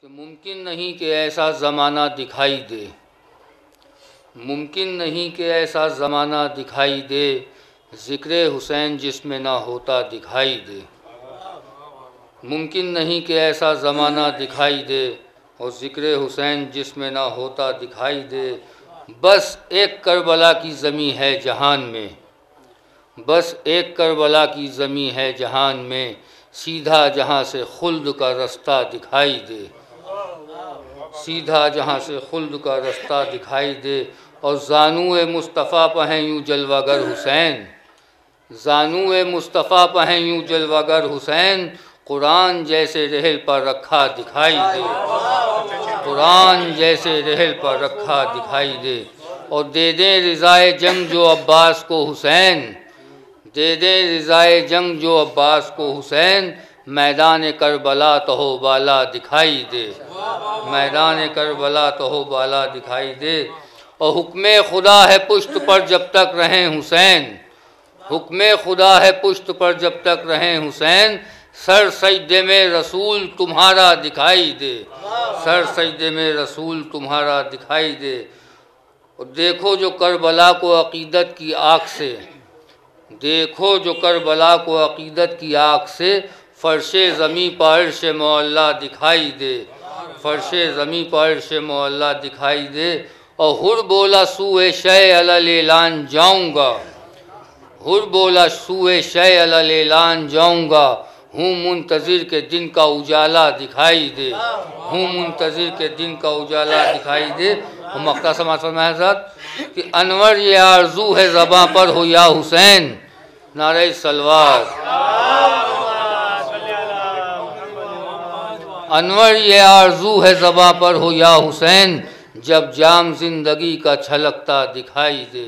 کہ ممکن نہیں کہ ایسا زمانہ دکھائی دے، ممکن نہیں کہ ایسا زمانہ دکھائی دے، ذکر حسین جس میں نہ ہوتا دکھائی دے۔ ممکن نہیں کہ ایسا زمانہ دکھائی دے اور ذکر حسین جس میں نہ ہوتا دکھائی دے۔ بس ایک کربلا کی زمیں ہے جہان میں، بس ایک کربلا کی زمیں ہے جہان میں، سیدھا جہاں سے خلد کا رستہ دکھائی دے، سیدھا جہاں سے خلد کا رستہ دکھائی دے۔ اور زانوئے مصطفیٰ پہ ہیں یوں جلوہ گر حسین، زانوئے مصطفیٰ پہ ہیں یوں جلوہ گر حسین، قرآن جیسے رحل پر رکھا دکھائی دے، قرآن جیسے رحل پر رکھا دکھائی دے۔ اور دے دیں رضائے جنگ جو عباس کو حسین، دے دیں رضائے جنگ جو عباس کو حسین، میدان کربلا تہو بالا دکھائی دے، میدان کربلا تہو بالا دکھائی دے۔ اور حکم خدا ہے پشت پر جب تک رہیں حسین، حکم خدا ہے پشت پر جب تک رہیں حسین، سر سجدے میں رسول تمہارا دکھائی دے، سر سجدے میں رسول تمہارا دکھائی دے۔ اور دیکھو جو کربلا کو عقیدت کی آنکھ سے، دیکھو جو کربلا کو عقیدت کی آنکھ سے، فرش زمیں پر عرش معلیٰ دکھائی دے، فرش زمیں پر عرش معلیٰ دکھائی دے۔ اور ہر بولا سوئے شے اعلان جاؤں گا، ہر بولا سوئے شے اعلان جاؤں گا، ہوں منتظر کے دن کا اجالا دکھائی دے، ہوں منتظر کے دن کا اجالا دکھائی دے۔ اور مقطع سماعت فرمائے حضرات کہ انور یہ آرزو ہے زباں پر ہو یا حسین، نعرہ سلوات، انور یہ آرزو ہے زباں پر ہو یا حسین، جب جام زندگی کا چھلکتا دکھائی دے۔